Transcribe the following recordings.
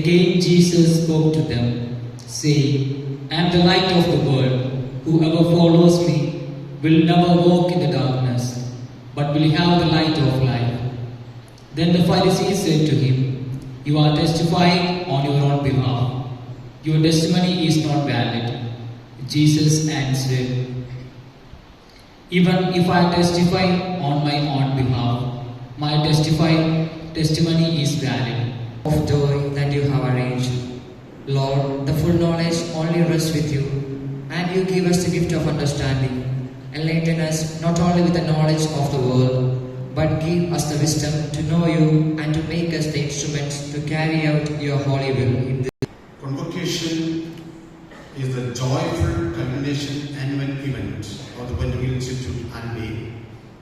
Again Jesus spoke to them, saying, I am the light of the world. Whoever follows me will never walk in the darkness, but will have the light of life. Then the Pharisees said to him, You are testifying on your own behalf. Your testimony is not valid. Jesus answered, Even if I testify on my own behalf, my testimony is valid. Of joy that you have arranged. Lord, the full knowledge only rests with you, and you give us the gift of understanding. Enlighten us not only with the knowledge of the world, but give us the wisdom to know you and to make us the instruments to carry out your holy will in this. Convocation is the joyful culmination annual event of the Pontifical Institute Annually,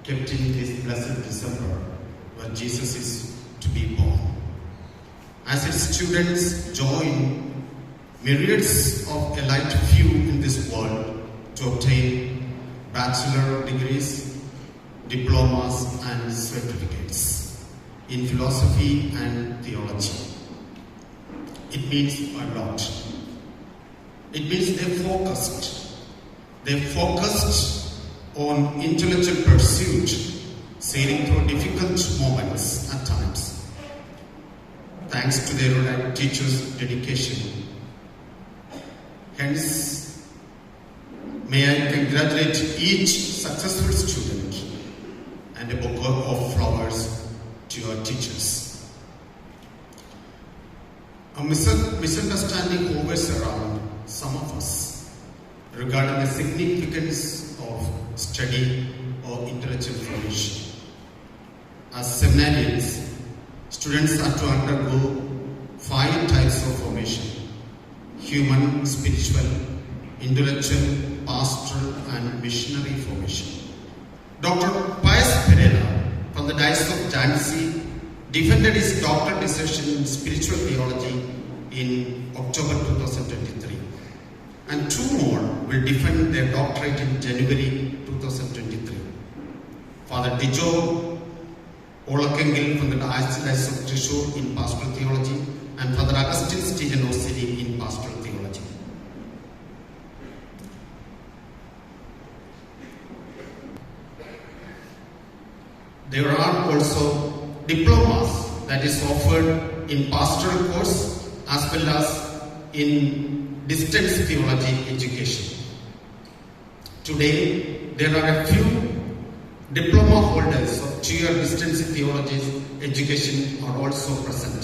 kept in this blessed December, where Jesus is to be born. As its students join myriads of elite few in this world to obtain bachelor degrees, diplomas and certificates in philosophy and theology. It means a lot. It means they're focused on intellectual pursuit, sailing through difficult moments at times. Thanks to their teachers' dedication. Hence, may I congratulate each successful student and a bouquet of flowers to your teachers. A misunderstanding hovers around some of us regarding the significance of study or intellectual formation. As seminarians, students are to undergo 5 types of formation: human, spiritual, intellectual, pastoral and missionary formation. Dr. Pius Pereira from the Diocese of Jhansi defended his doctoral dissertation in spiritual theology in October 2023, and 2 more will defend their doctorate in January 2023. Father Dijo Olakengil from the Diocese of Thrissur in pastoral theology, and Father Augustine Stephen Osiri in pastoral theology. There are also diplomas that is offered in pastoral course as well as in distance theology education. Today, there are a few diploma holders of 2-year distance theology education are also present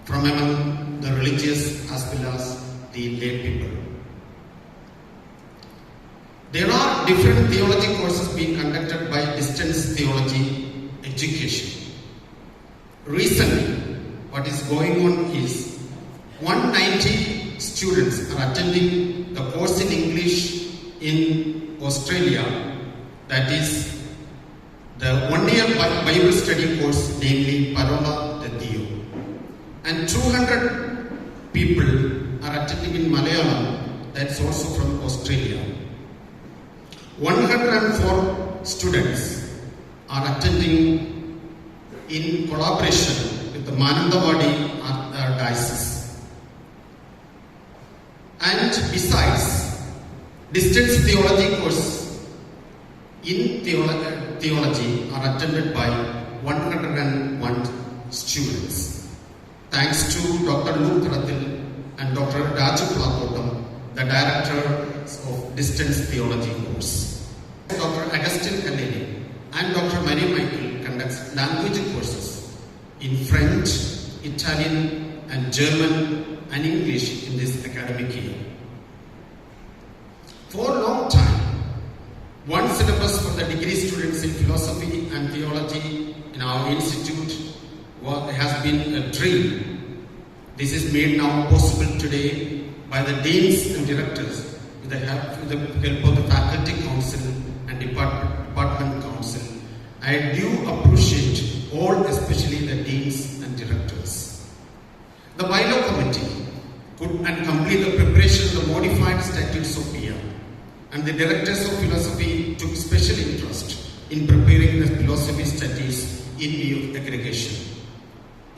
from among the religious as well as the lay people. There are different theology courses being conducted by distance theology education. Recently, what is going on is 190 students are attending the course in English in Australia, that is the 1-year Bible study course, namely Parola de Dio. And 200 people are attending in Malayalam, that's also from Australia. 104 students are attending in collaboration with the Manandawadi Diocese. And besides, distance theology course in theology are attended by 101 students. Thanks to Dr. Luke Rathil and Dr. Raju Plakotam, the directors of distance theology course. Dr. Augustine Kaleni and Dr. Mary Michael conducts language courses in French, Italian and German and English in this academic year. For a long time, one syllabus for the degree students in philosophy and theology in our institute has been a dream. This is made now possible today by the deans and directors with the help of the faculty council and department council. I do appreciate all, especially the deans and directors. The bylaw committee could and complete the preparation of the modified statutes of PIA, and the directors of philosophy took special interest in preparing the philosophy studies in view of aggregation.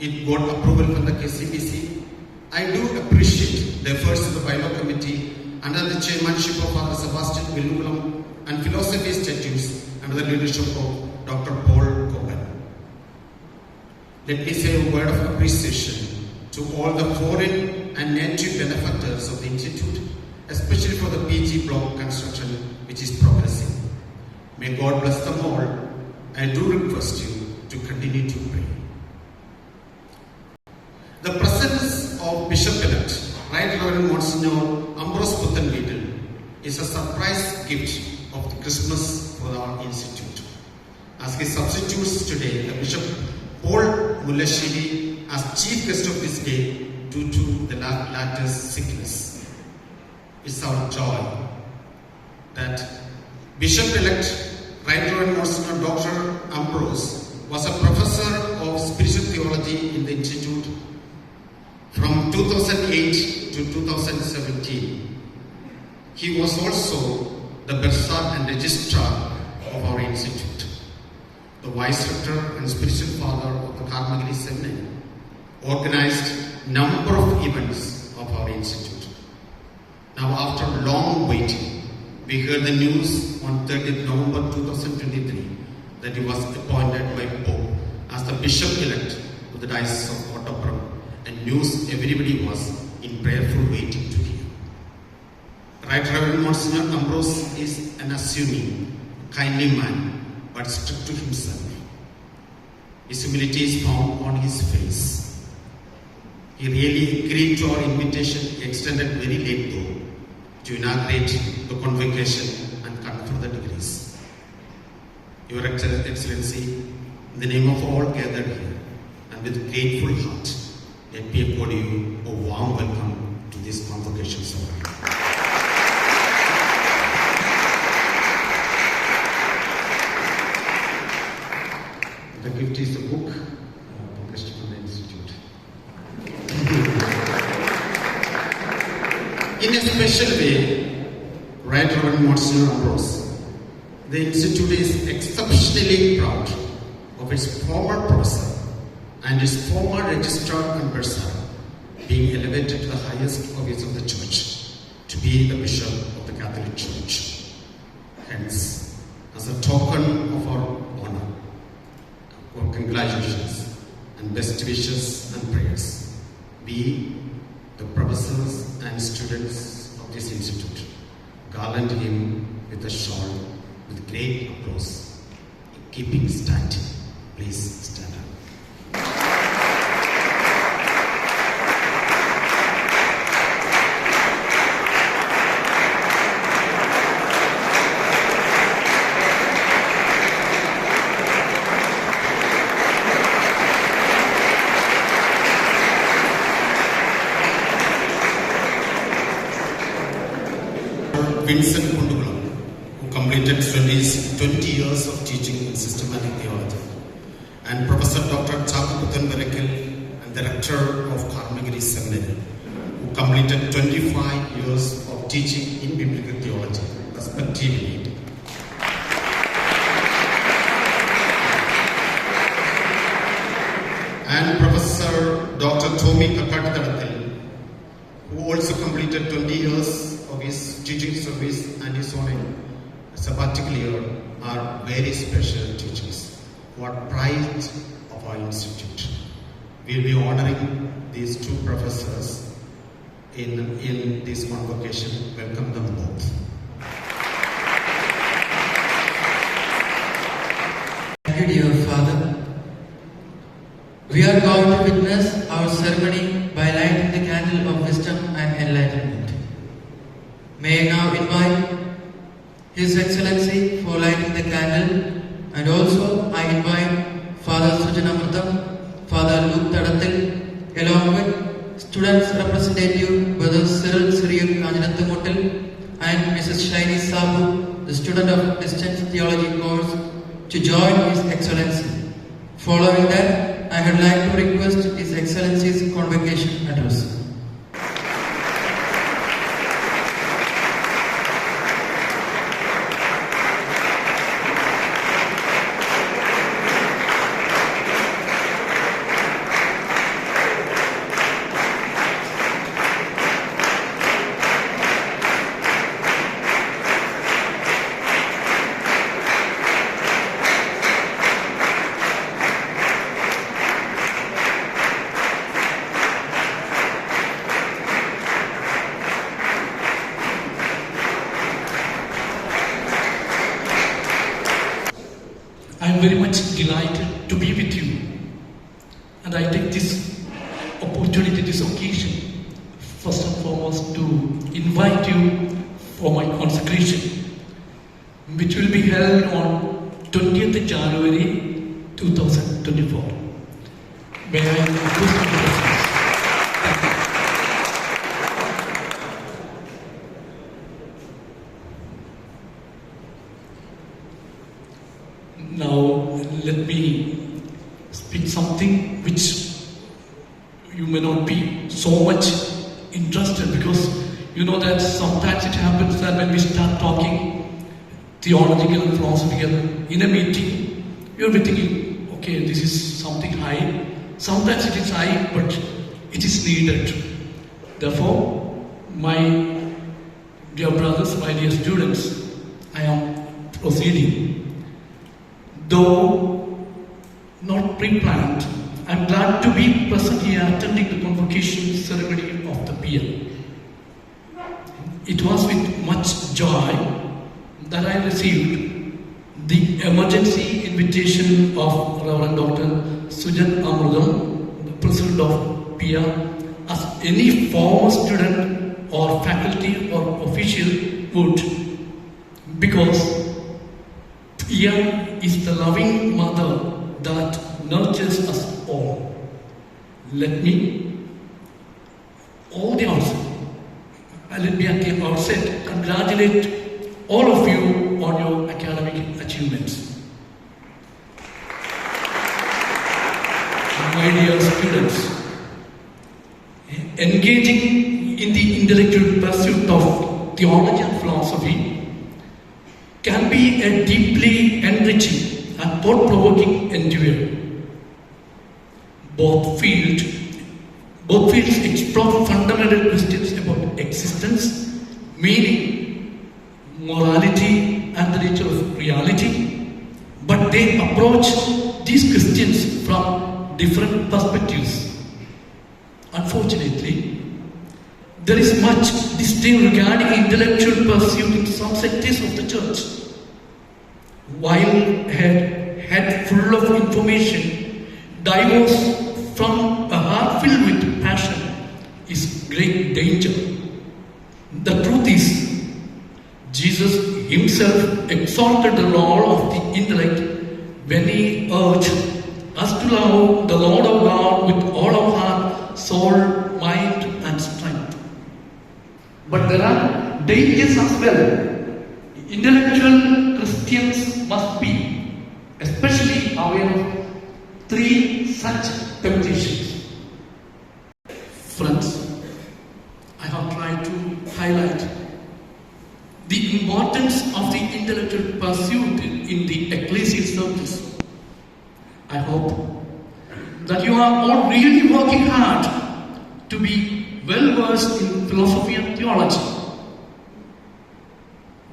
It got approval from the KCBC. I do appreciate the efforts of the bylaw committee under the chairmanship of Father Sebastian Villukulam and philosophy statutes under the leadership of Dr. Paul Coben. Let me say a word of appreciation to all the foreign and native benefactors of the Institute, especially for the PG block construction which is progressing. May God bless them all. I do request you to continue to pray. The presence of Bishop-elect Right Reverend Monsignor Ambrose Puthenveedil is a surprise gift of the Christmas for our institute. As he substitutes today the Bishop Paul Mullashiri as chief guest of this day due to the latter's sickness. It's our joy that Bishop-elect Right Reverend Monsignor Dr. Ambrose was a professor of spiritual theology in the institute from 2008 to 2017. He was also the bursar and registrar of our institute, the vice rector and spiritual father of the Karmagiri Seminary, organized number of events of our institute. Now, after long waiting, we heard the news on 30th November 2023 that he was appointed by Pope as the bishop-elect of the Diocese of Kottappuram, and news everybody was in prayerful waiting to hear. Right Reverend Monsignor Ambrose is an assuming, kindly man, but strict to himself. His humility is found on his face. He really agreed to our invitation, extended very late though, to inaugurate the convocation and confer the degrees. Your Excellency, in the name of all gathered here, and with grateful heart, let me accord you a warm welcome to this convocation ceremony. The gift is a book published from the Institute. In a special way, Right Reverend Monsignor Ambrose, the Institute is exceptionally proud of its former professor and his former registrar and bursar being elevated to the highest office of the church to be the bishop of the Catholic Church. Hence, as a token of our honor, our congratulations and best wishes and prayers, we, the professors and students of this institute, garland him with a shawl with great applause. Keeping standing, please stand up. Vincent Kundukulam, who completed 20 years of teaching in systematic theology, and Professor Dr. Chaku Puthenveedil and the rector of Karmagiri Seminary, who completed 25 years of teaching in biblical theology, respectively. And Professor Dr. Tommy Kakatadathil, who also completed 20 years of his teaching service and is on a sabbatical year, are very special teachers who are pride of our institute. We will be honoring these two professors in this convocation. Welcome them both. Thank you, dear Father. We are going to witness our ceremony by lighting the candle of wisdom and enlightenment. May I now invite His Excellency for lighting the candle, and also I invite Father Sujanamritam, Father Luke Tadathil, along with students representative Brother Cyril Siriuk Kanjanathamutil and Mrs. Shaini Sabu, the student of Distance Theology course, to join His Excellency. Following that, I would like to request His Excellency's convocation address. am very much delighted to be with you. And I take this opportunity, this occasion, first and foremost to invite you for my consecration, which will be held on 20th January 2024. May I request your presence? Now, let me speak something which you may not be so much interested, because you know that sometimes it happens that when we start talking theological and philosophical in a meeting, you'll be thinking, okay, this is something high. Sometimes it is high, but it is needed. Therefore, my dear brothers, my dear students, I am proceeding. Though not pre-planned, I am glad to be present here attending the convocation ceremony of the PL. It was with much joy that I received the emergency invitation of Reverend Dr. Sujat Amrudam, the president of PIA, as any former student or faculty or official would, because PIA is the loving mother that nurtures us all. Let me at the outset congratulate all of you on your academic achievements. My dear students, engaging in the intellectual pursuit of theology and philosophy can be a deeply enriching and thought-provoking endeavor. Both fields explore fundamental questions about existence, meaning, morality, and the nature of reality, but they approach these questions from different perspectives. Unfortunately, there is much disdain regarding intellectual pursuit in some sectors of the church. While a head full of information divorced from a heart filled with passion is great danger. The truth is, Jesus himself exalted the role of the intellect when he urged us to love the Lord our God with all our heart, soul, mind, and strength. But there are dangers as well. Intellectual Christians must be especially aware of three such temptations. Friends, I have tried to highlight the importance of the intellectual pursuit in the ecclesial circles. I hope that you are all really working hard to be well versed in philosophy and theology.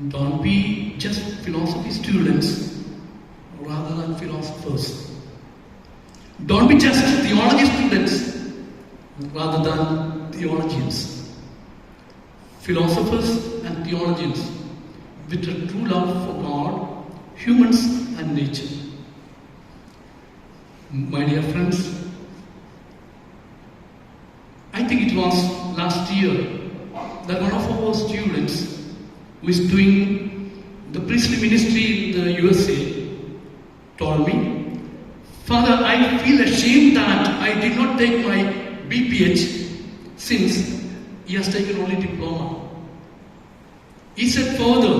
Don't be just philosophy students rather than philosophers. Don't be just theology students rather than theologians. Philosophers and theologians with a true love for God, humans, and nature. My dear friends, I think it was last year that one of our students who is doing the priestly ministry in the USA told me, "Father, I feel ashamed that I did not take my BPH since he has taken only diploma." He said further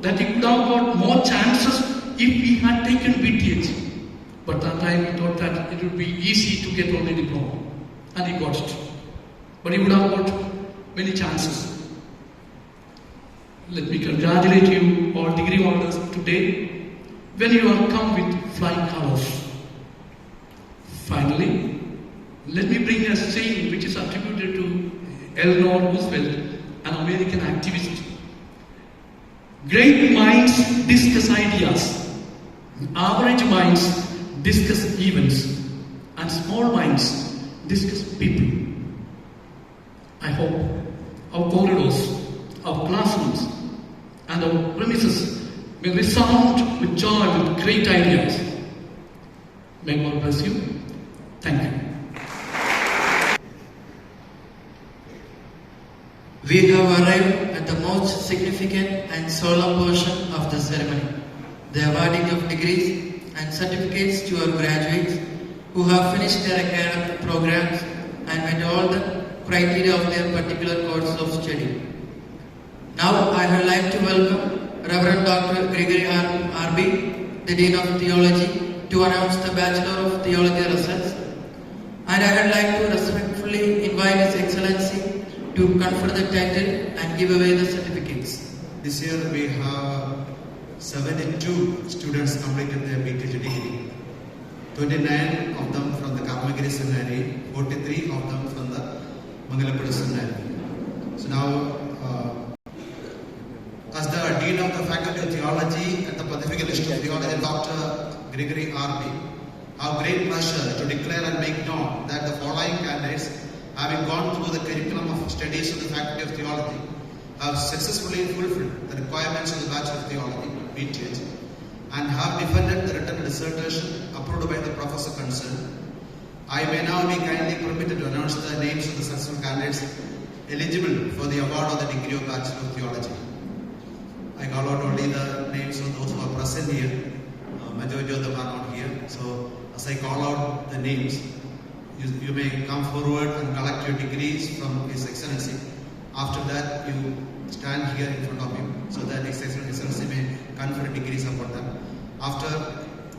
that he could have got more chances if he had taken BTH. But that time he thought that it would be easy to get only diploma. And he got it. But he would have got many chances. Let me congratulate you, all degree holders, today when you have come with flying colors. Finally, let me bring a saying which is attributed to Eleanor Roosevelt, an American activist. Great minds discuss ideas, average minds discuss events, and small minds discuss people. I hope our corridors, our classrooms, and our premises may resound with joy with great ideas. May God bless you. Thank you. We have arrived at the most significant and solemn portion of the ceremony, the awarding of degrees and certificates to our graduates who have finished their academic programs and met all the criteria of their particular course of study. Now I would like to welcome Reverend Dr. Gregory R.B., the Dean of Theology, to announce the Bachelor of Theology results. And I would like to respectfully invite His Excellency to confer the title and give away the certificates. This year we have 72 students completed their BTech degree. 29 of them from the Karmagiri Seminary, 43 of them from the Mangalapudi Seminary. So now, as the Dean of the Faculty of Theology at the Pontifical Institute of Theology, Dr. Gregory R.B., I have great pleasure to declare and make known that the following candidates, having gone through the curriculum of studies of the Faculty of Theology, have successfully fulfilled the requirements of the Bachelor of Theology, BTH, and have defended the written dissertation approved by the professor concerned. I may now be kindly permitted to announce the names of the successful candidates eligible for the award of the degree of Bachelor of Theology. I call out only the names of those who are present here. Majority of them are not here. So as I call out the names, you may come forward and collect your degrees from His Excellency. After that, you stand here in front of him so that His Excellency may confer degrees upon them. After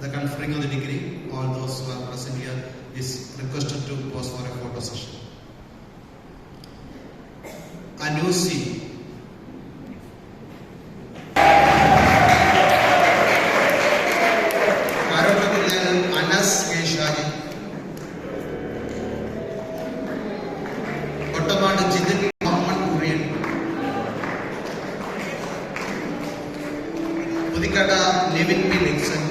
the conferring of the degree, all those who are present here is requested to pose for a photo session. Anusi. Anas Keshaji. Ottomadu Jidin Muhammad Kurian. Pudikada Nevin P. Nixon.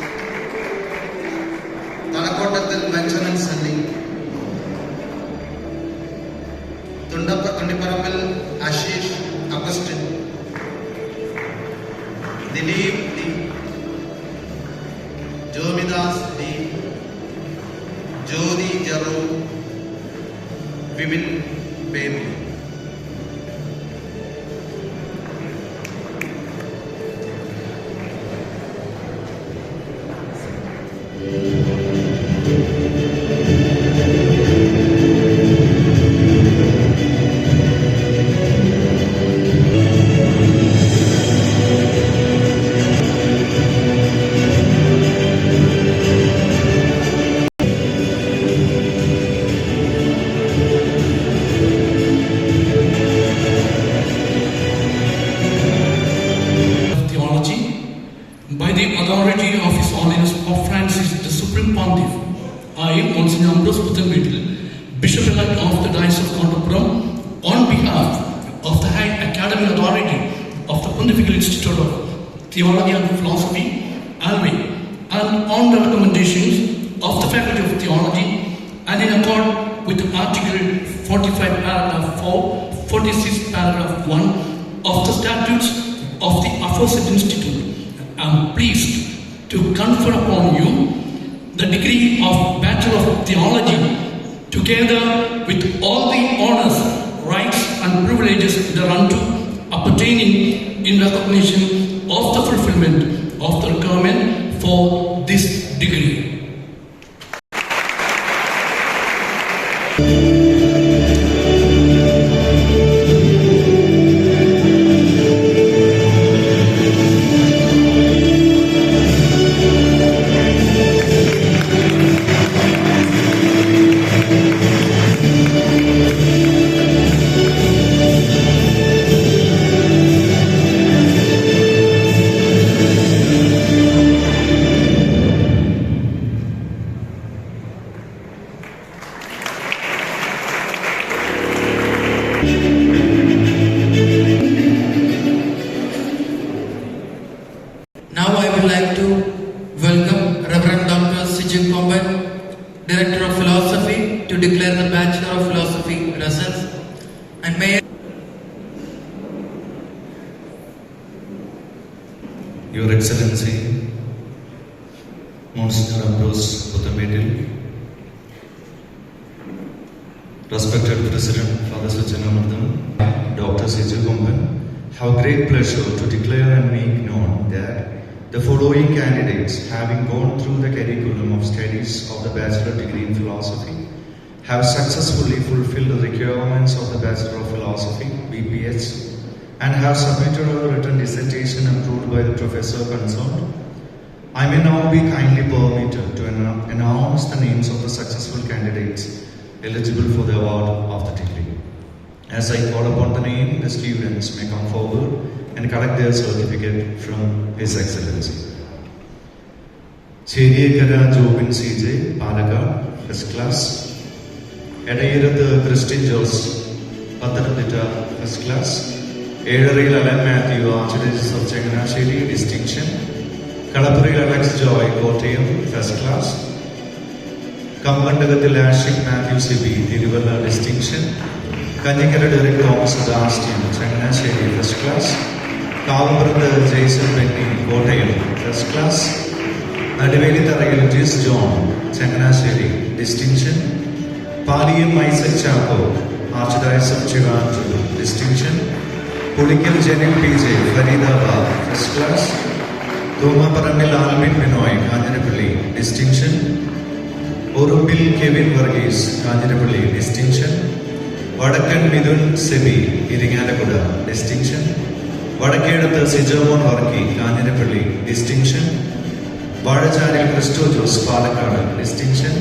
Talakotathil Benjamin Sunny. Tundiparamil Ashish Augustine. Dilip D. Jomidas D. Jodi Jaru. Women Baby. By the authority of His Holiness Pope Francis, the Supreme Pontiff, I, Monsignor Ambrose Puthenveetil, Bishop-elect of the Diocese of Kondapuram, on behalf of the High Academic Authority of the Pontifical Institute of Theology and Philosophy, ALVE, and on the recommendations of the Faculty of Theology, and in accord with Article 45, Paragraph 4, 46, Paragraph 1 of the Statutes of the aforesaid Institute, I am pleased to confer upon you the degree of Bachelor of Theology, together with all the honors, rights and privileges thereunto appertaining in recognition of the fulfillment of the requirement for this degree. Now I would like to welcome Reverend Dr. Sijin Kombat, Director of Philosophy, to declare the Bachelor of Philosophy results. And may Your Excellency, Monsignor Ambrose Puthenveetil, Betil, respected President Father Sujanamurdam, Dr. Siju Gomban, have great pleasure to declare and make known that the following candidates, having gone through the curriculum of studies of the Bachelor degree in Philosophy, have successfully fulfilled the requirements of the Bachelor of Philosophy, BPH, and have submitted a written dissertation approved by the professor concerned. I may now be kindly permitted to announce the names of the successful candidates eligible for the award of the degree. As I call upon the name, the students may come forward and collect their certificate from His Excellency. Cheriekara Jobin CJ, Palakkad, first class. Edayirath Christian Jos, Pathanamthitta, first class. Edaril Alan Matthew, Archdiocese of Changanasheri, distinction. Kalappuril Alex Joy, Kottayam, first class. Kampandagathil Ashik Matthew Sibi, Tiruvalla, distinction. Kanyikara Derek Thomas Sebastian, Changanasheri, first class. Kavampurathu Jason Benny, Kottayam, first class. Nadivelitharayil Jis John, Changanasheri, distinction. Paliyam Isaac Chaco, Archdiocese of Trivandrum, distinction. Pulikal Janil PJ, Faridabad, first class. Thomaparamil Alvin Binoy, Kanjirapalli, distinction. Orumbil Kevin Varghese, Kanjirapalli, distinction. Vadakkan Midun Sebi, Iringalakuda, distinction. Vadakkedathu Sijamon Varki, Kanjirapalli, distinction. Vadacharil Christo Jos, Palakkad, distinction.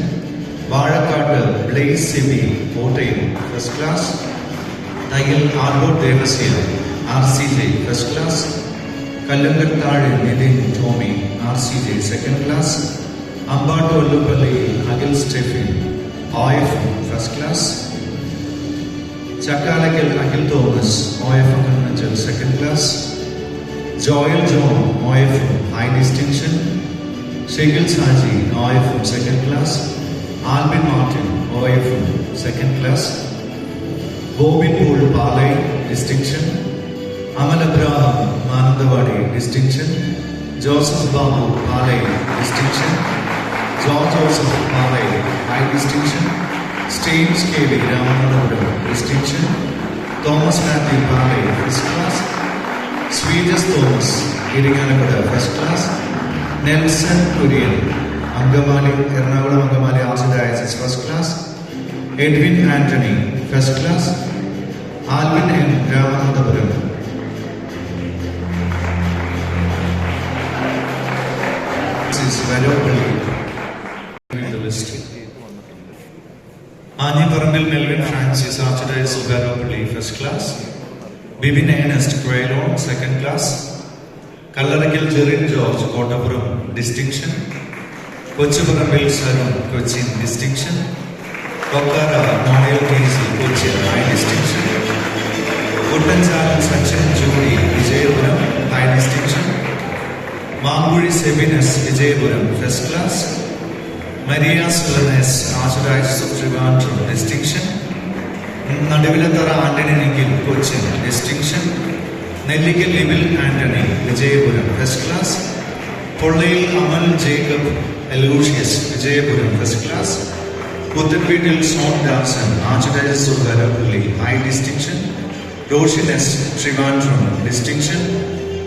Vadakkaadu Blaise Sebi, Kottayam, first class. Thayil Arbor Devasya, RCJ, first class. Kallangattadu Nidhin Tommy, RCJ, second class. Ambattu Allupalli Agil Stephen, OIFM, first class. Chakkalakil Agil Thomas, OIFM Kannachal, second class. Joel John, OIFM, high distinction. Shekil Saji, OIFM, second class. Albin Martin, OIFM, second class. Bobin Pool Palai, distinction. Amal Abraham, Manandawadi, distinction. Joseph Babu, Palai, distinction. John Joseph, Palai, high distinction. Staines KV, Ramanathapuram, distinction. Thomas Matthew, Palai, first class. Sweetus Thomas, Iringalakuda, first class. Nelson Kurian, Angamali, Ernakulam Angamali Archdiocese, first class. Edwin Anthony, first class. Alvin N. Ramanathapuram. This is Varapalli in the list. Anyaparambil Melvin Francis, Archdiocese of Varapalli, first class. Bibin Ernest Quaylon, second class. Kallarakil Jerin George, Kottapuram, distinction. Kochaparambil Sarun, Cochin, distinction. Kokkara Noel Easy, Cochin, high distinction. Kuttanchalam Sachin Judy, Vijayapuram, high distinction. Manguri Sebinas, Vijayapuram, first class. Maria Solanes, Archdiocese of Trivandrum, distinction. Nadivilathara Anthony Nikil, Cochin, distinction. Nellikal Emil Anthony, Vijayapuram, first class. Pollayil Amal Jacob Aloysius, Vijayapuram, first class. Puthanveetil Son Dawson, Archdiocese of Varapalli, high distinction. Roshines, Trivandrum, distinction.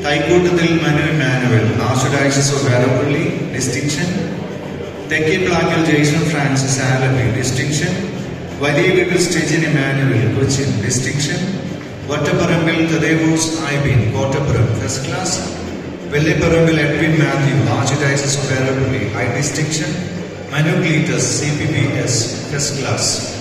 Thaikoottathil Manu Emmanuel, Archdiocese of Varapalli, distinction. Tekkiplakkil Jason Francis Alapi, distinction. Valiyavittu Stephen Emmanuel, Cochin, distinction. Vattaparambil Thaddeus Aibin, Kottapuram, first class. Velliparambil Edwin Matthew, Archdiocese of Varapalli, high distinction. Manu Cletus, CPPS, first class.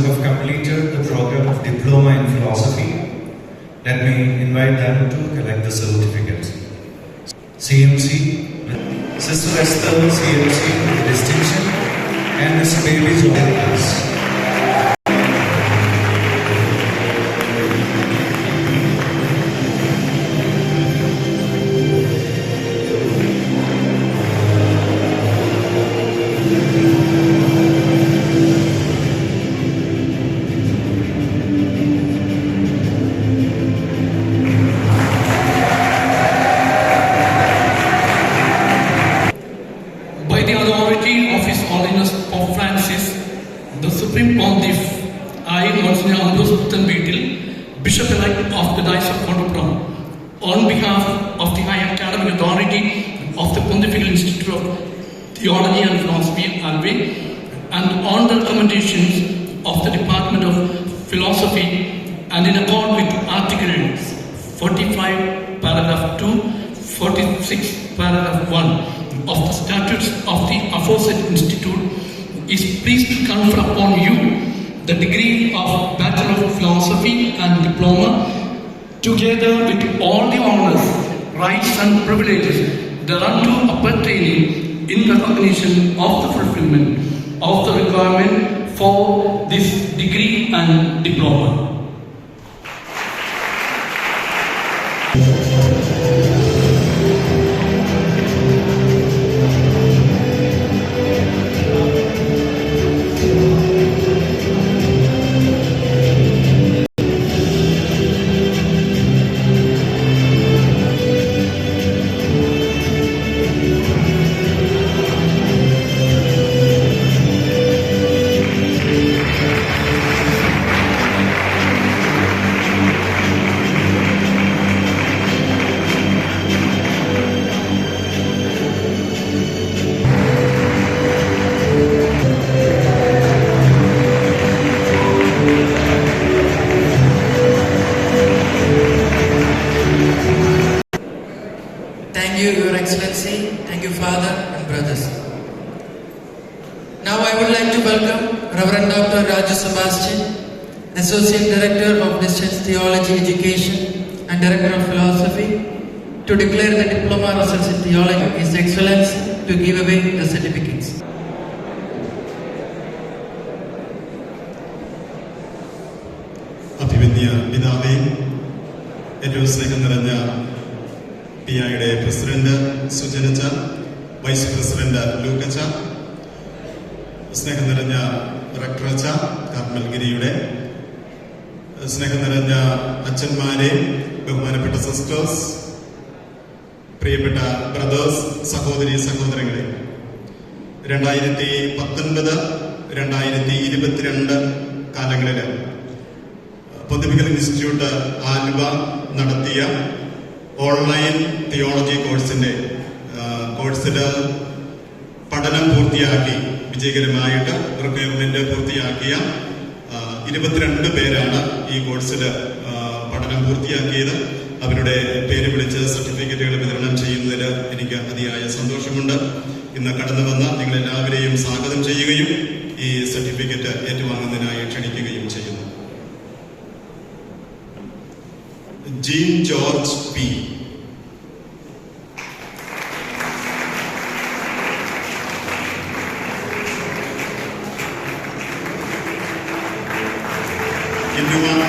have completed the program of Diploma in Philosophy. Let me invite them to collect the certificates. CMC, Sister Esther, CMC with distinction, and Miss Baby Jones. By the authority of His Holiness Pope Francis, the Supreme Pontiff, I, Monsignor Ambrose Puthenveetil, Bishop-elect of the Diocese of Condoprom, on behalf of the High Academic Authority of the Pontifical Institute of Theology and Philosophy, ALVE, and on the recommendations of the Department of Philosophy, and in accord with Article 45, Paragraph 2, 46, Paragraph 1, of the statutes of the aforesaid institute, is pleased to confer upon you the degree of Bachelor of Philosophy and Diploma, together with all the honors, rights and privileges thereunto appertaining in recognition of the fulfillment of the requirement for this degree and diploma. Thank you, Your Excellency. Thank you, Father and brothers. Now I would like to welcome Reverend Dr. Raju Sebastian, Associate Director of Distance Theology Education and Director of Philosophy, to declare the diploma results in theology. His Excellency to give away the certificates. അഭിവന്യ പിതാവേ, ഏറ്റവും സ്നേഹം നിറഞ്ഞ PIയുടെ president സുജനച്ച, vice president ലൂക്കച്ച, സ്നേഹം നിറഞ്ഞ റക്ടറച്ച കാർമൽഗിരിയുടെ, സ്നേഹം നിറഞ്ഞ അച്ഛന്മാരെ, ബഹുമാനപ്പെട്ട സിസ്റ്റേഴ്സ്, പ്രിയപ്പെട്ട ബ്രദേഴ്സ്, സഹോദരി സഹോദരങ്ങളെ, 2019, 2022 കാലങ്ങളിൽ പൊന്തിഫിക്കൽ ഇൻസ്റ്റിറ്റ്യൂട്ട് ആലുവ നടത്തിയ ഓൺലൈൻ തിയോളജി കോഴ്സിൽ പഠനം പൂർത്തിയാക്കി വിജയകരമായിട്ട് റിക്വയർമെന്റ് പൂർത്തിയാക്കിയ 22 പേരാണ് ഈ കോഴ്സിൽ പഠനം പൂർത്തിയാക്കിയത്. അവരുടെ പേര് വിളിച്ച് സർട്ടിഫിക്കറ്റുകൾ വിതരണം ചെയ്യുന്നതിൽ എനിക്ക് അതിയായ സന്തോഷമുണ്ട്. ഇന്ന് കടന്നു വന്ന നിങ്ങളെല്ലാവരെയും സ്വാഗതം ചെയ്യുകയും ഈ സർട്ടിഫിക്കറ്റ് ഏറ്റുവാങ്ങുന്നതിനായി ക്ഷണിക്കുകയും ചെയ്യുന്നു. ജീൻ ജോർജ് പി,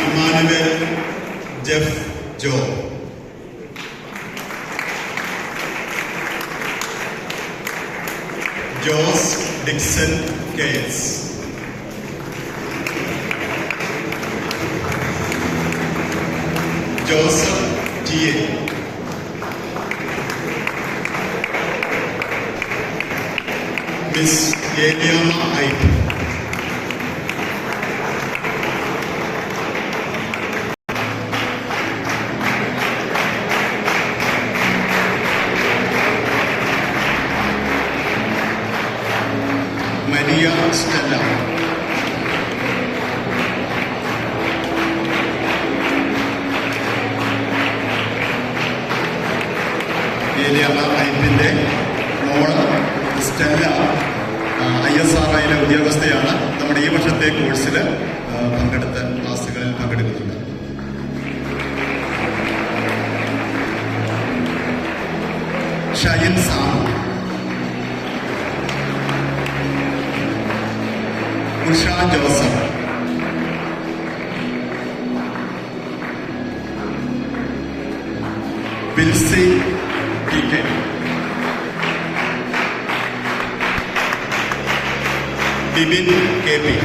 ഇമ്മാനുവൽ ജെഫ് ജോ, ജോസ് ഡിക്സൺ കേസ്, Joseph T A, Miss Eliyamma Ipe, Maria Stella, Eliyamma ഐപ്പിന്റെ മോള് സ്റ്റെല്ല ISRIയിലെ ഉദ്യോഗസ്ഥയാണ്. നമ്മുടെ ഈ വർഷത്തെ കോഴ്സിൽ പങ്കെടുത്ത ക്ലാസ്സുകളിൽ പങ്കെടുക്കുന്നുണ്ട്. Shayan Sam, Usha Joseph, Wilsy T K, Bibin K P,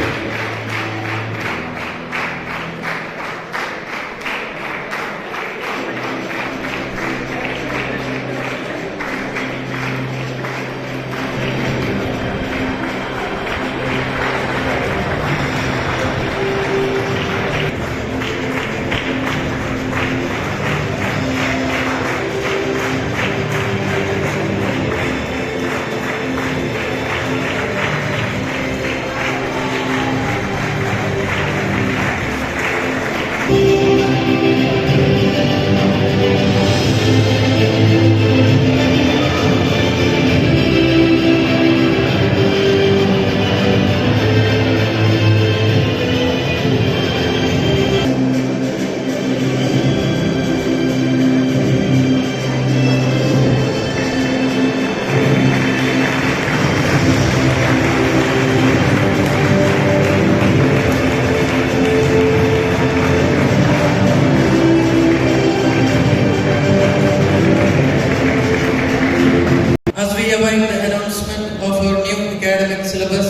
As we await the announcement of our new academic syllabus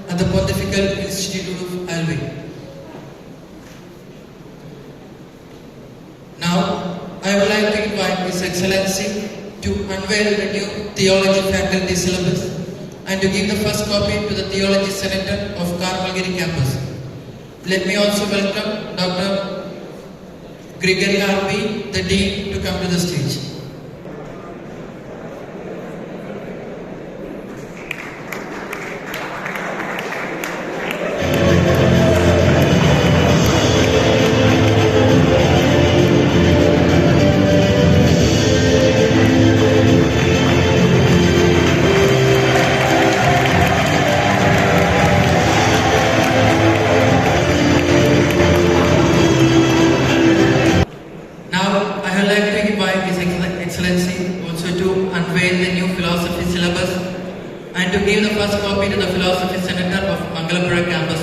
at the Pontifical Institute of Alvi. Now, I would like to invite His Excellency to unveil the new Theology Faculty syllabus and to give the first copy to the Theology Senator of Karmalgiri campus. Let me also welcome Dr. Gregory R.B., the Dean, to come to the stage. Now, I would like to invite His Excellency also to unveil the new philosophy syllabus and to give the first copy to the Philosophy Center of Mangalapura campus.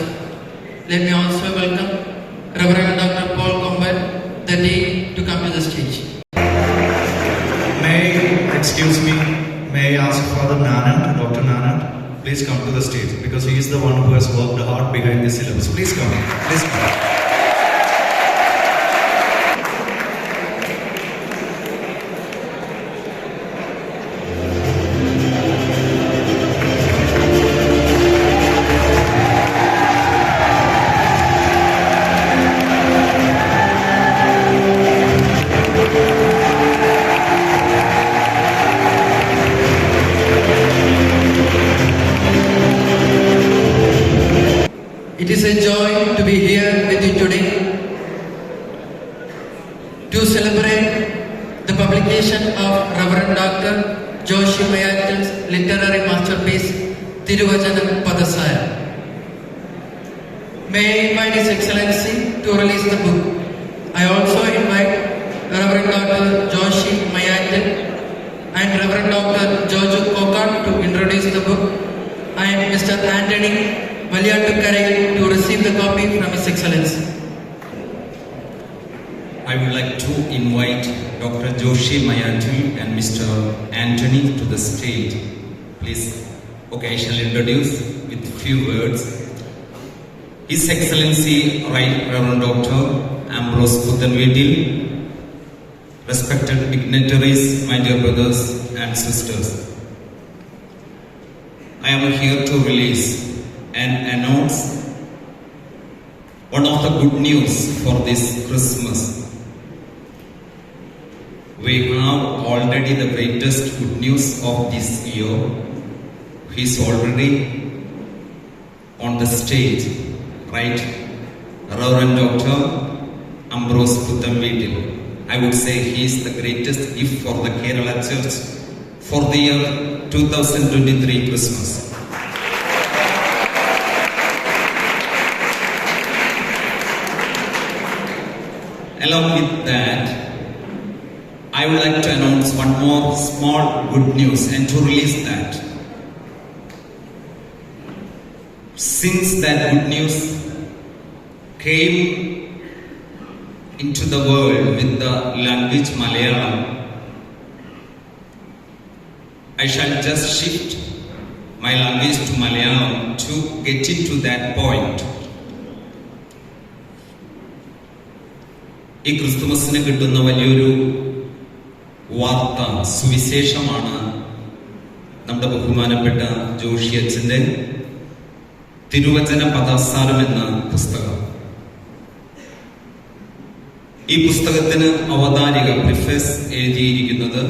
Let me also welcome Reverend Dr. Paul Combat, the Dean, to come to the stage. May I ask Father Nanat, Dr. Nanat, please come to the stage because he is the one who has worked hard behind the syllabus. Please come. Please come. It is a joy to be here with you today to celebrate the publication of Reverend Dr. Joshi Mayathal's literary masterpiece, Thiruvajanam Padasaya. May I invite His Excellency to release the book. I also invite Reverend Dr. Joshi Mayathal and Reverend Dr. Joju Kokan to introduce the book, and Mr. Anthony Valiattukkarai to receive the copy from His Excellency. I would like to invite Dr. Joshi Mayathal and Mr. Anthony to the stage. Please, okay, I shall introduce with few words. His Excellency Right Reverend Dr. Ambrose Puthanveetil, respected dignitaries, my dear brothers and sisters. I am here to release and announce one of the good news for this Christmas. We have already the greatest good news of this year. He is already on the stage, right? Reverend Dr. Ambrose Puthanveetil. I would say he is the greatest gift for the Kerala Church for the year 2023 Christmas. along with that, I would like to announce one more small good news and to release that. Since that good news came into the world with the language Malayalam, I shall just shift my language to Malayalam to get into that point. ഈ ക്രിസ്തുമസിന് കിട്ടുന്ന വലിയൊരു വാർത്ത, സുവിശേഷമാണ് നമ്മുടെ ബഹുമാനപ്പെട്ട ജോഷി അച്ഛൻ്റെ തിരുവചന പദസാരം എന്ന പുസ്തകം. ഈ പുസ്തകത്തിന് അവതാരിക പ്രിഫേസ് എഴുതിയിരിക്കുന്നത്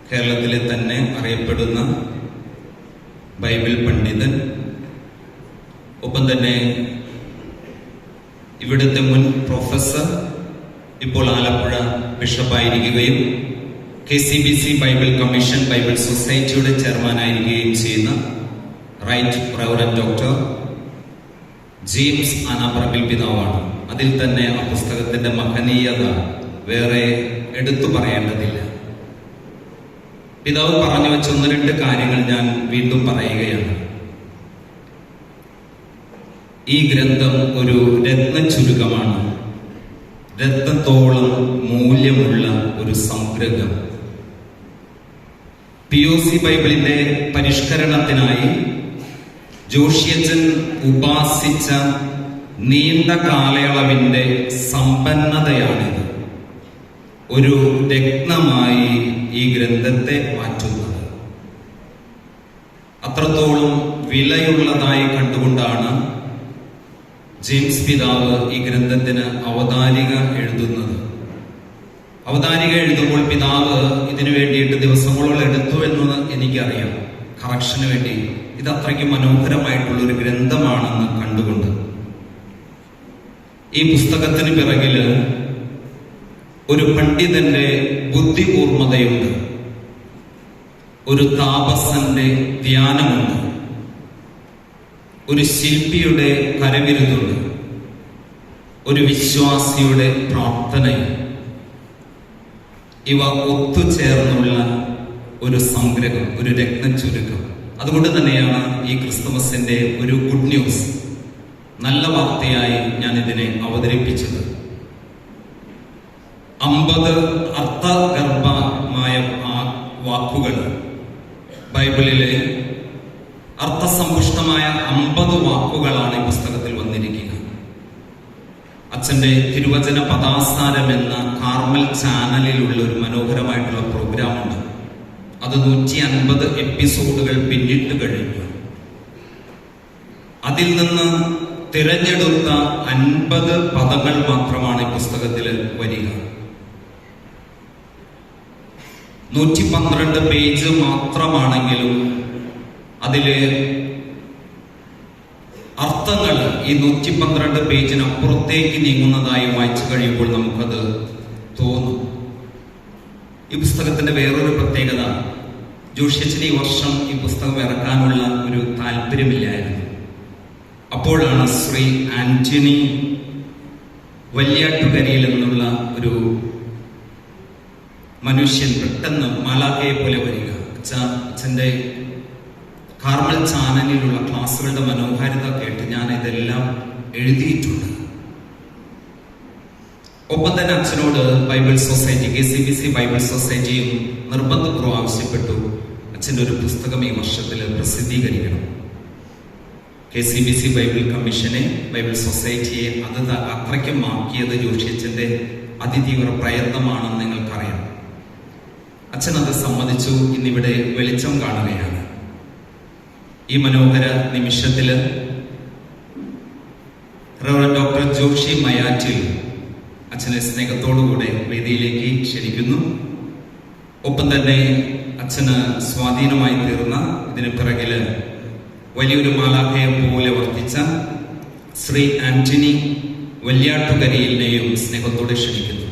കേരളത്തിലെ തന്നെ അറിയപ്പെടുന്ന ബൈബിൾ പണ്ഡിതൻ, ഒപ്പം തന്നെ ഇവിടുത്തെ മുൻ പ്രൊഫസർ, ഇപ്പോൾ ആലപ്പുഴ ബിഷപ്പായിരിക്കുകയും KCBC ബൈബിൾ കമ്മീഷൻ ബൈബിൾ സൊസൈറ്റിയുടെ ചെയർമാനായിരിക്കുകയും ചെയ്യുന്ന right reverend doctor James Anaparambil പിതാവാണ്. അതിൽ തന്നെ ആ പുസ്തകത്തിന്റെ മഹനീയത വേറെ എടുത്തു പറയേണ്ടതില്ല. പിതാവ് പറഞ്ഞു വെച്ച 1-2 കാര്യങ്ങൾ ഞാൻ വീണ്ടും പറയുകയാണ്. ഈ ഗ്രന്ഥം ഒരു രത്നച്ചുരുക്കമാണ്, രത്നത്തോളം മൂല്യമുള്ള ഒരു സംഗ്രഹം. POC ബൈബിളിന്റെ പരിഷ്കരണത്തിനായി ജോഷിയച്ചൻ ഉപാസിച്ച നീണ്ട കാലയളവിന്റെ സമ്പന്നതയാണിത്. ഒരു രത്നമായി ഈ ഗ്രന്ഥത്തെ മാറ്റുന്നത്. അത്രത്തോളം വിലയുള്ളതായി കണ്ടുകൊണ്ടാണ് ജെയിംസ് പിതാവ് ഈ ഗ്രന്ഥത്തിന് അവതാരിക എഴുതുന്നത്. അവതാരിക എഴുതുമ്പോൾ പിതാവ് ഇതിനു വേണ്ടിയിട്ട് ദിവസങ്ങളോളം എടുത്തു എന്ന് എനിക്കറിയാം, കറക്ഷന് വേണ്ടി. ഇത് അത്രയ്ക്ക് മനോഹരമായിട്ടുള്ള ഒരു ഗ്രന്ഥമാണെന്ന് കണ്ടുകൊണ്ട് ഈ പുസ്തകത്തിന് പിറകില് ഒരു പണ്ഡിതന്റെ ബുദ്ധിപൂർമ്മതയുണ്ട്, ഒരു താപസന്റെ ധ്യാനമുണ്ട്, ഒരു ശില്പിയുടെ കരവിരുതുണ്ട്, ഒരു വിശ്വാസിയുടെ പ്രാർത്ഥനയും. ഇവ ഒത്തുചേർന്നുള്ള ഒരു സംഗ്രഹം, ഒരു രത്നച്ചുരുക്കം. അതുകൊണ്ട് തന്നെയാണ് ഈ ക്രിസ്തുമസിന്റെ ഒരു ഗുഡ് ന്യൂസ്, നല്ല വാർത്തയായി ഞാൻ ഇതിനെ അവതരിപ്പിച്ചത്. 50 അർത്ഥഗർഭമായ വാക്കുകൾ, ബൈബിളിലെ അർത്ഥസമ്പുഷ്ടമായ 50 വാക്കുകളാണ് ഈ പുസ്തകത്തിൽ വന്നിരിക്കുക. അച്ഛന്റെ തിരുവചന പദാസാരം എന്ന കാർമൽ ചാനലിലുള്ള ഒരു മനോഹരമായിട്ടുള്ള പ്രോഗ്രാമുണ്ട്. അത് 150 എപ്പിസോഡുകൾ പിന്നിട്ട് കഴിഞ്ഞു. അതിൽ നിന്ന് തിരഞ്ഞെടുത്ത 50 പദങ്ങൾ മാത്രമാണ് ഈ പുസ്തകത്തിൽ വരിക. 112 പേജ് മാത്രമാണെങ്കിലും അതിലെ അർത്ഥങ്ങൾ ഈ 112 പേജിനപ്പുറത്തേക്ക് നീങ്ങുന്നതായി വായിച്ചു കഴിയുമ്പോൾ നമുക്കത് തോന്നും. ഈ പുസ്തകത്തിന്റെ വേറൊരു പ്രത്യേകത, ജോഷിയച്ചന് ഈ വർഷം ഈ പുസ്തകം ഇറക്കാനുള്ള ഒരു താല്പര്യമില്ലായിരുന്നു. അപ്പോഴാണ് ശ്രീ ആന്റണി വല്യാട്ടുകരിയിൽ എന്നുള്ള ഒരു മനുഷ്യൻ പെട്ടെന്ന് മാലാഖയെ പോലെ വരിക. അച്ഛൻ്റെ കാർമൽ ചാനലിലുള്ള ക്ലാസ്സുകളുടെ മനോഹാരിത കേട്ട് ഞാൻ ഇതെല്ലാം എഴുതിയിട്ടുണ്ട്. ഒപ്പം തന്നെ അച്ഛനോട് ബൈബിൾ സൊസൈറ്റി, KCBC ബൈബിൾ സൊസൈറ്റിയും നിർബന്ധപൂർവ്വം ആവശ്യപ്പെട്ടു, അച്ഛൻ്റെ ഒരു പുസ്തകം ഈ വർഷത്തിൽ പ്രസിദ്ധീകരിക്കണം. KCBC ബൈബിൾ കമ്മീഷനെ, ബൈബിൾ സൊസൈറ്റിയെ അത് അത്രയ്ക്കുമാക്കിയത് ജോഷിയച്ഛൻ്റെ അതിതീവ്ര പ്രയത്നമാണെന്ന് നിങ്ങൾക്കറിയാം. അച്ഛൻ അത് സമ്മതിച്ചു. ഇന്നിവിടെ വെളിച്ചം കാണുകയാണ്. ഈ മനോഹര നിമിഷത്തില് റവറൻഡ് ഡോക്ടർ ജോഷി മയാറ്റിൽ അച്ഛനെ സ്നേഹത്തോടുകൂടെ വേദിയിലേക്ക് ക്ഷണിക്കുന്നു. ഒപ്പം തന്നെ അച്ഛന് സ്വാധീനമായി തീർന്ന, ഇതിന് പിറകില് വലിയൊരു മാലാഖയെ പോലെ വർത്തിച്ച ശ്രീ ആന്റണി വല്യാട്ടുകരിയിലിനെയും സ്നേഹത്തോടെ ക്ഷണിക്കുന്നു.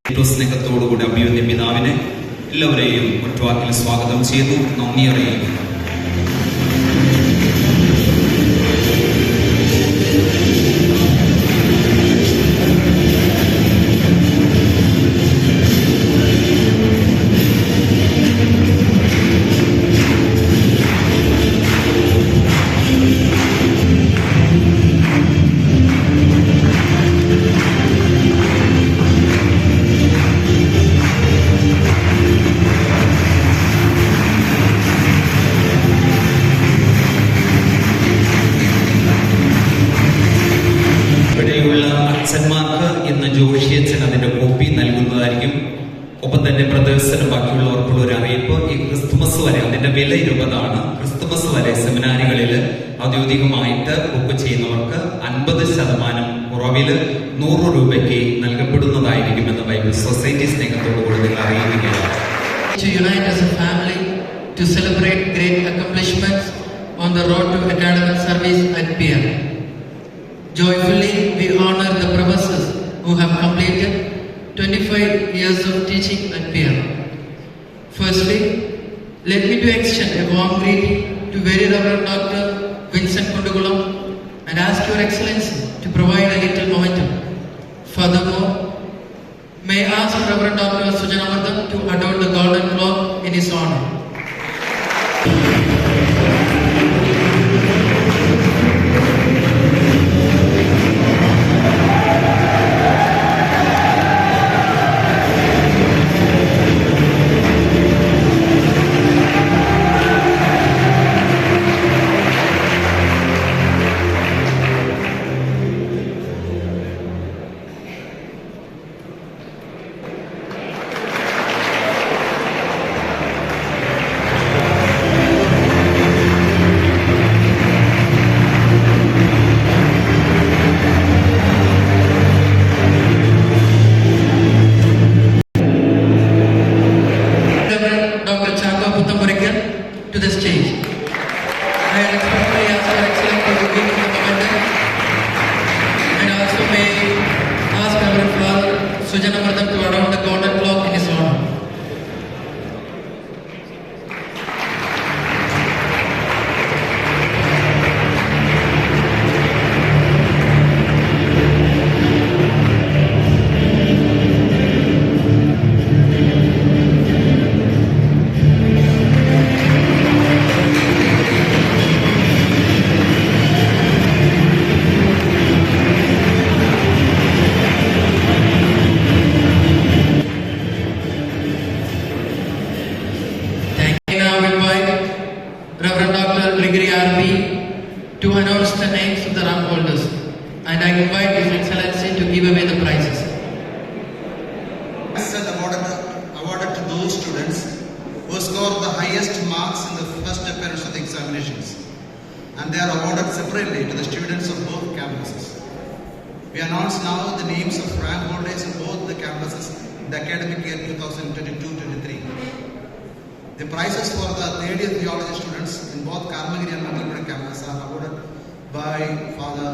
ഏറ്റവും സ്നേഹത്തോടുകൂടി അഭിമന്യ പിതാവിനെ എല്ലാവരെയും ഒറ്റവാക്കിൽ സ്വാഗതം ചെയ്തു, നന്ദി അറിയിക്കുന്നു. അച്ഛന്മാർക്ക് ഇന്ന് ജോഷിയച്ഛൻ അതിന്റെ കോപ്പി നൽകുന്നതായിരിക്കും. ഒപ്പം തന്നെ ബ്രദേഴ്സിനും ബാക്കിയുള്ളവർക്കുള്ള ഒരു അറിയിപ്പ്, ഈ ക്രിസ്തുമസ് വരെ അതിന്റെ വില 20 ക്രിസ്തുമസ് വരെ സെമിനാരികളിൽ ഔദ്യോഗികമായിട്ട് ബുക്ക് ചെയ്യുന്നവർക്ക് 50% കുറവിൽ 100 രൂപയ്ക്ക് നൽകപ്പെടുന്നതായിരിക്കുമെന്ന് ബൈബിൾ സൊസൈറ്റി സ്നേഹത്തോടുകൂടി നിങ്ങൾ അറിയിക്കുകയാണ്. To unite as a family to celebrate great accomplishments on the road to academic service at PM. Joyfully we honor the professors who have completed 25 years of teaching at PM. Firstly, let me to extend a warm greeting to Very Reverend Dr. Vincent Kundugulam and ask Your Excellency to provide a little momentum. Furthermore, may I ask Reverend Dr. Sujanamardan to adorn the golden clock in his honor. To the stage. I respectfully ask Your Excellency to give me the momentum, and also may ask our Father Sujanamardan to adorn the golden clock in his honor. Reverend Dr. Gregory R.B. to announce the names of the rank holders, and I invite His Excellency to give away the prizes. Awarded to those students who scored the highest marks in the first appearance of the examinations, and they are awarded separately to the students of both campuses. We announce now the names of rank holders in both the campuses in the academic year 2022-23. The prizes for the third year theology students in both Karmagiri and Mangalore campuses are awarded by Father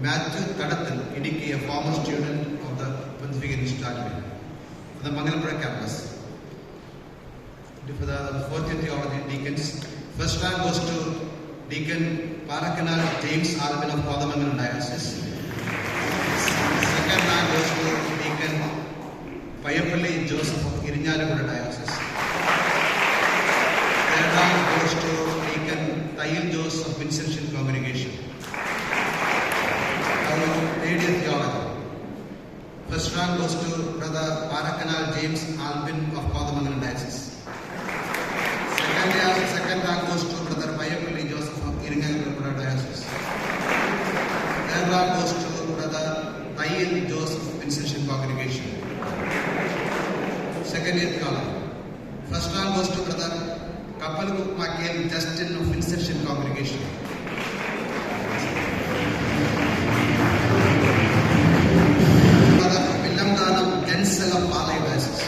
Matthew Tadathil, Idiki, a former student of the Pontifical Institute for the Mangalore campus. For the fourth year theology deacons, first rank goes to Deacon Parakanal James Alvin of Kodamangalam Diocese. Second rank goes to Deacon Payapalli Joseph of Irinjalakuda Diocese. Third rank goes to Deacon Tayil Joseph of Vincentian Congregation. Third year theology. First rank goes to Brother Parakanal James Alvin of Kodamangalam Diocese. Second rank goes to Brother Payapalli Joseph of Irinjalakuda Diocese. Third rank goes to Brother Tayil Joseph of Vincentian Congregation. Second year theology. First rank goes to Brother Kapalku Makel Justin of Vincentian Congregation. Brother Villamdanam Denzel of Palai Diocese.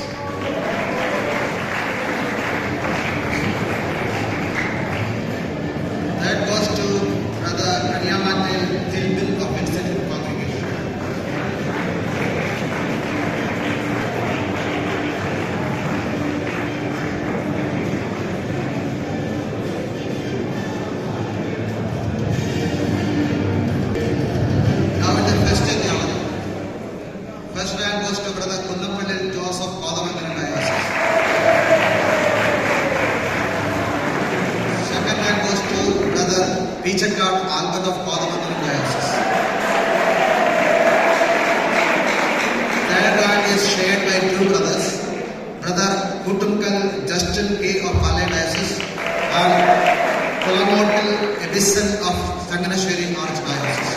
That goes to Brother Kanyamatel Tilbil of Vincentian Congregation. First rank goes to Brother Kunnampalli Joseph Kodamangalam Diocese. Second rank goes to Brother Pichakad Albert of Kodamangalam Diocese. Third rank is shared by two brothers, Brother Kutumkal Justin K. of Palai Diocese and Kulamotil Edison of Changanashwari Archdiocese.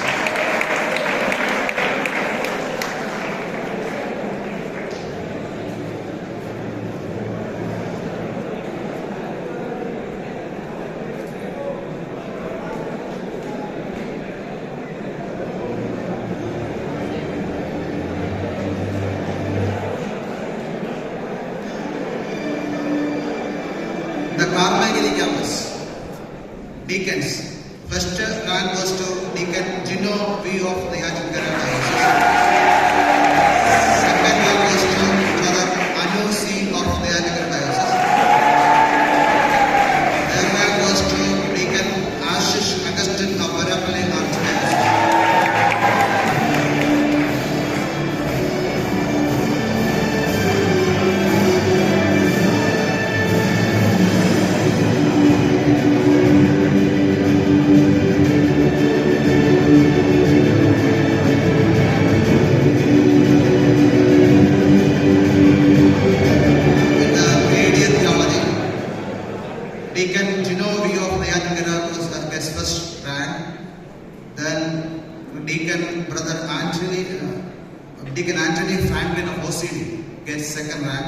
deacons. First rank goes to Deacon Gino V of the Yajankara Diocese. Second rank goes to Brother Anu C of the Yajankara Diocese. Third rank goes to Deacon Ashish Augustine of Varapalli Archdiocese. Deacon Genovio of the Yajankara gets first rank. Then Deacon Anthony Franklin of OCD gets second rank.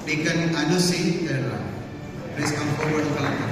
Deacon Anusi third rank. Please come forward and collect them.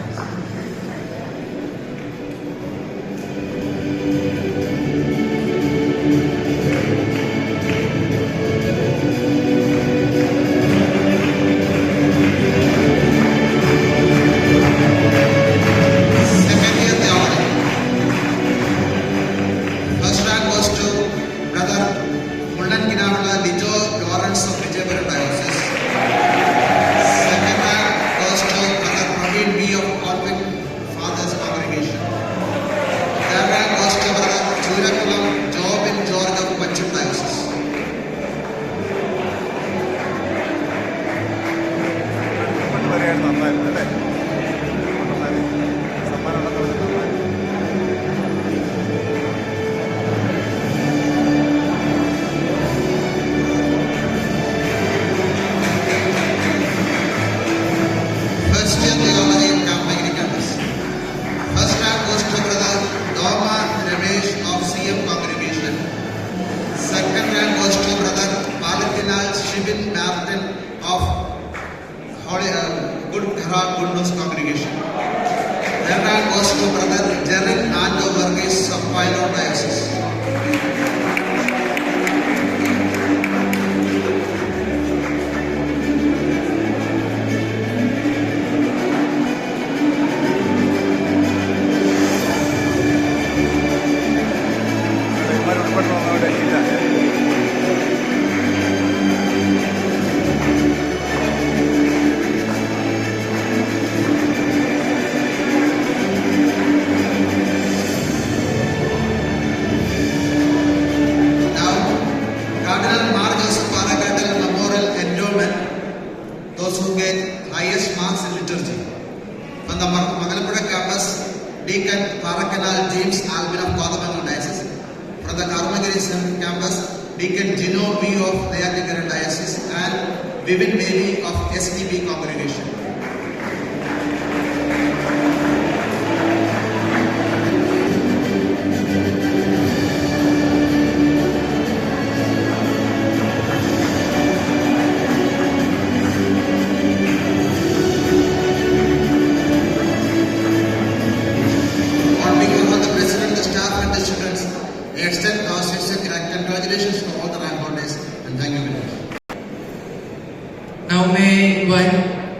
Now may I invite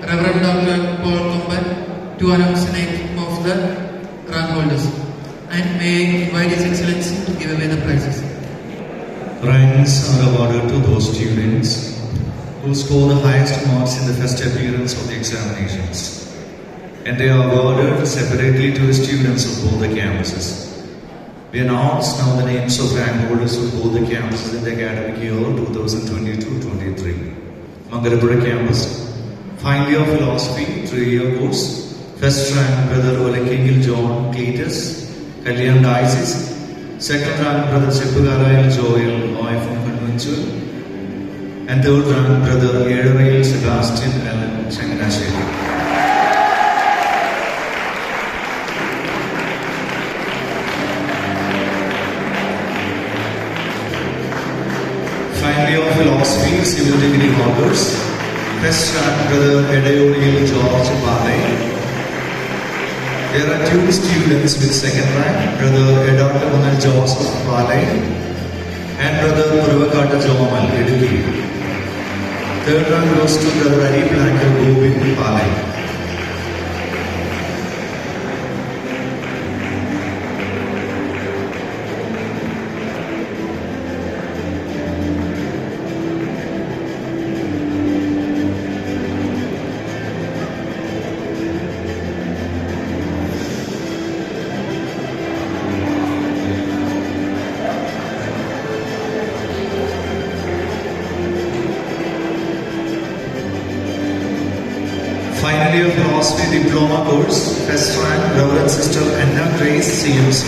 Reverend Dr. Paul Kumban to announce the name of the rank holders, and may I invite His Excellency to give away the prizes. Ranks are awarded to those students who score the highest marks in the first appearance of the examinations, and they are awarded separately to the students of both the campuses. We announce now the names of rank holders of both the campuses in the academic year 2022-23. Mangalapura campus, final year philosophy, 3-year course. First rank Brother Olekengil John Cletus, Kalyan Diocese. Second rank Brother Cheppugalayil Joel, OIFM Conventual. And third rank Brother Edarayil Sebastian Allen, Changanasheri. Final year philosophy, civil degree holders. First rank Brother Edayodil George Balay. There are two students with second rank, Brother Edatamanal Joseph Balay and Brother Purvakata Jomal Edukki. Third rank goes to Brother Ari Blacker Govind Balay. Philosophy Diploma course, first rank, Reverend Sister Anna Grace, CMC.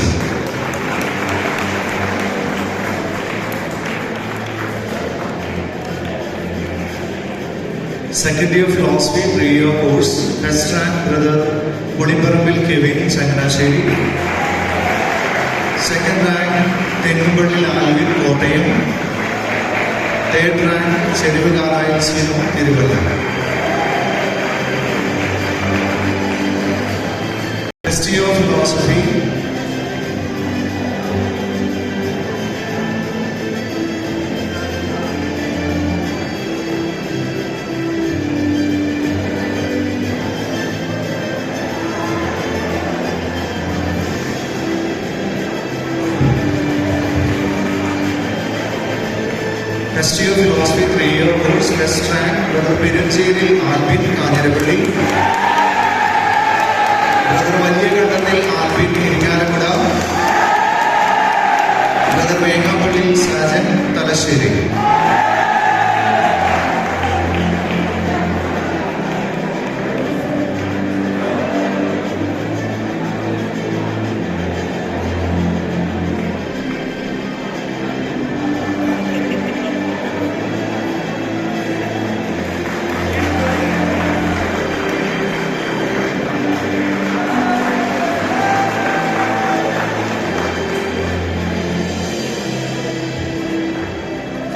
Second year Philosophy 3-year course, first rank, Brother Mudiparambil Kevin, Changanasheri. Second rank, Tenumbadil Alvin, Kottayam. Third rank, Cherivagarayal Sinu, Tiruvalla. First year of Philosophy. First year Philosophy 3-year course, first rank, Brother Piranjeri Alvin, Kanjarapalli. Brother Valyakandanil Alvin, Irikalakuda. Brother Vengapalli Sajan, Talasheri.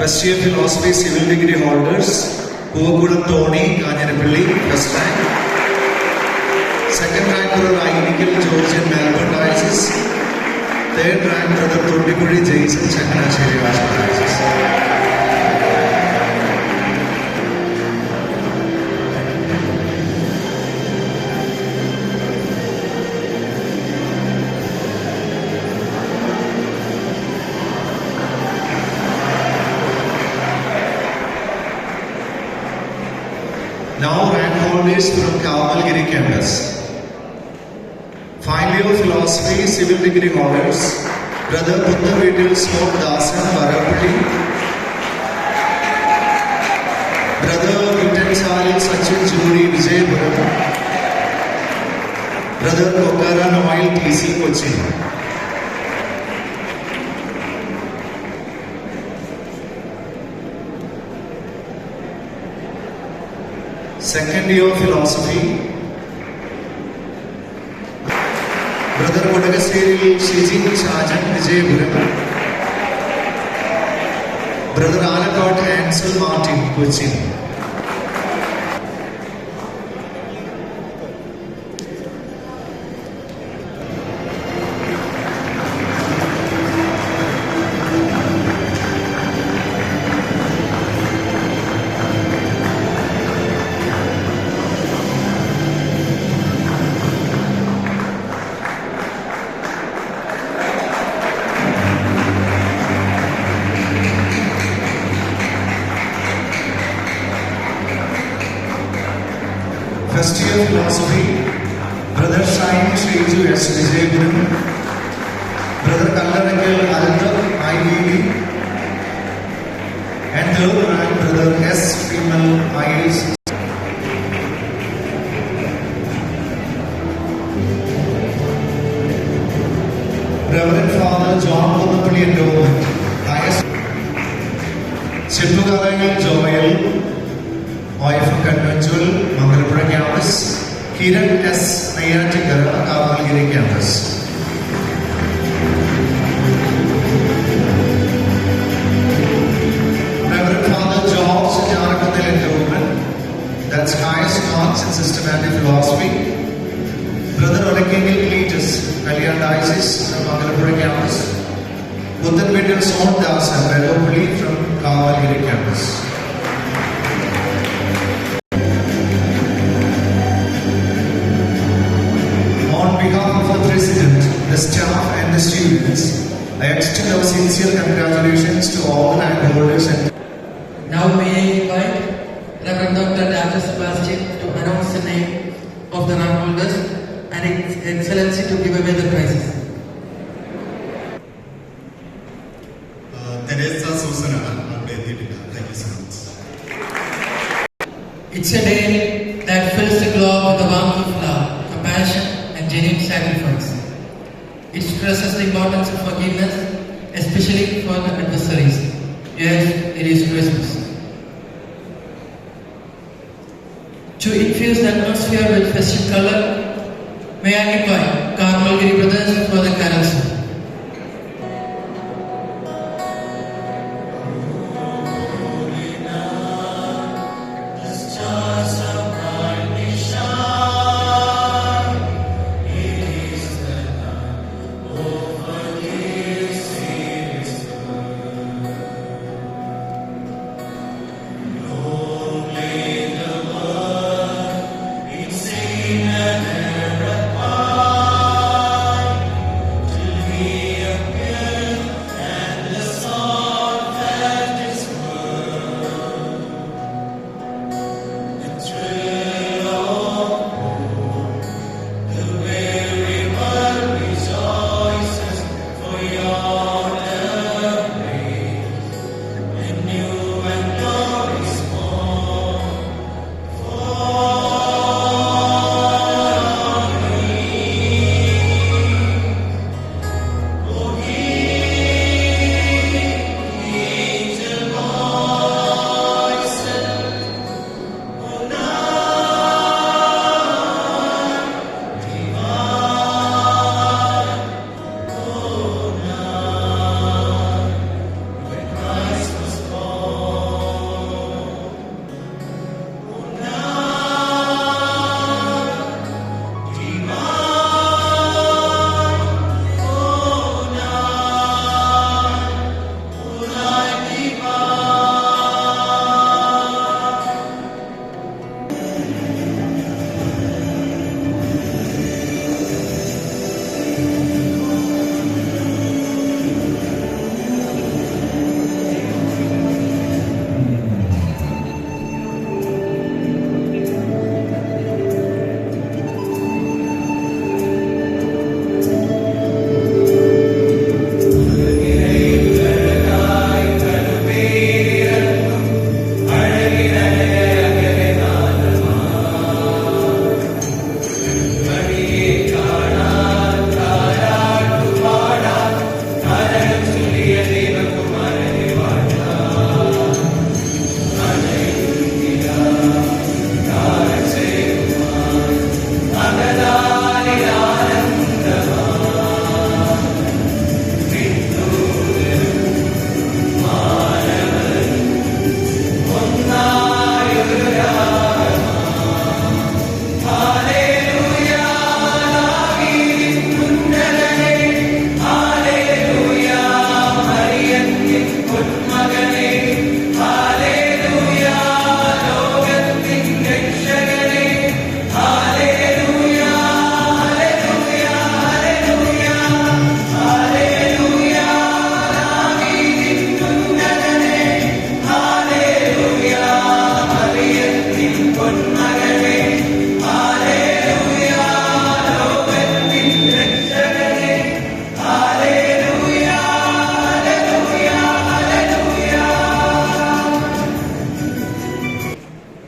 First year Philosophy Civil Degree holders, Kuvakulam Tony, Kanjarapalli, first rank. Second rank, Brother Ainical George in Melbourne Diocese. Third rank, Brother Tondipudi Jason, Changanasheri Diocese. Now rank holders from Kavalgiri campus. Final year Philosophy Civil Degree holders, Brother Puttavidil Smoke Dasan, Varapalli. Brother Vitensali Sachin Juri, Vijayapuram. Brother Kokara Noel TC, Cochin. Second year Philosophy, Brother Kodagaseri Shijin Shajan, Vijayapuram. Brother Alakot Ansel Martin, Cochin. First year Philosophy, Brother Shine Shriju S. Vijayapuram, Brother Kallarakal Alanda, IDB, and third rank, Brother S. Vimal Iris. Reverend Father John Kodapalli Endowment, highest. Chippugarayal Joel, OIF Conventual, Mangalapura campus, Kiran S. Nayatikara, Kavalgiri campus. Reverend Father George Janakandil Endowment, that's highest marks in systematic philosophy. Brother Archangel Cletus, Kalyan Diocese, Mangalapura campus. Buddhan Vidal Son Das and Vedopalli from Kavalgiri campus. The staff and the students, I extend our sincere congratulations to all the rank holders and Now may I invite Reverend Dr. Dr. Sebastian to announce the name of the rank holders and His Excellency to give away the prizes. Teresa Susana, thank you so much. It's a day that fills the globe with the warmth of love, compassion, and genuine sacrifice. It stresses the importance of forgiveness, especially for the adversaries. Yes, it is Christmas. To infuse the atmosphere with festive color, may I invite Karmalgiri brothers for the carols.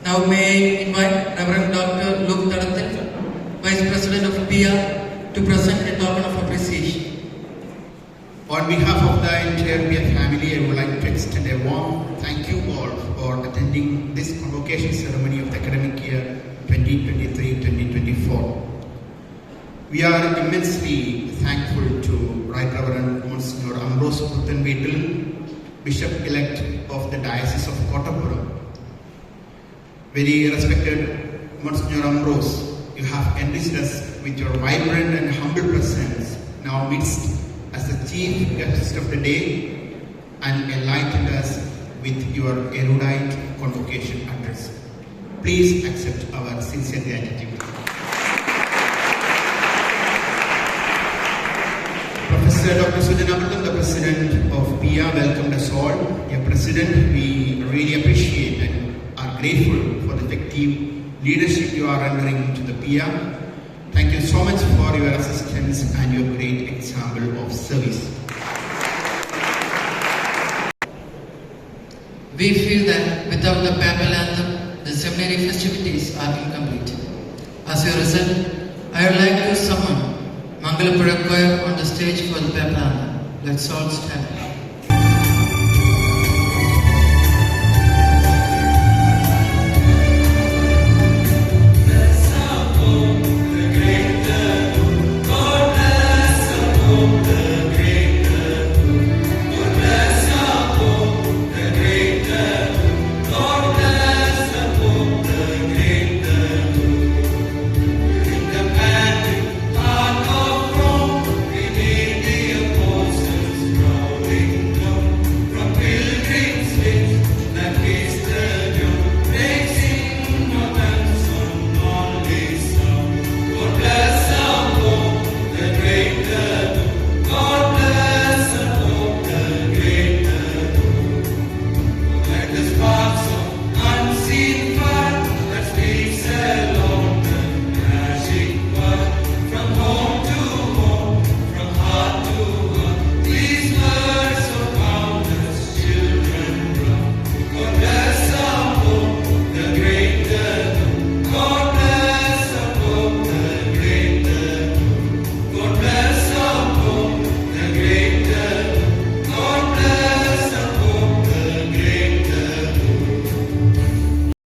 Now may I invite Reverend Dr. Luke Tadathil, Vice President of PIA, to present a token of appreciation. On behalf of the entire PIA family, I would like to extend a warm thank you all for attending this convocation ceremony of the academic year 2023-2024. We are immensely thankful to Right Reverend Monsignor Ambrose Puthenveetil, Bishop-elect of the Diocese of Kottapuram. Very respected Monsignor Ambrose, you have enriched us with your vibrant and humble presence in our midst as the chief guest of the day and enlightened us with your erudite convocation address. Please accept our sincere gratitude. Professor Dr. Sujanamritam, the President of PIA, welcomed us all. Dear President, we really appreciate and are grateful for the effective leadership you are rendering to the PIA. Thank you so much for your assistance and your great example of service. We feel that without the papal anthem, the the seminary festivities are incomplete. As a result, I would like to summon Mangalapura Choir on the stage for the paper. Let's all stand.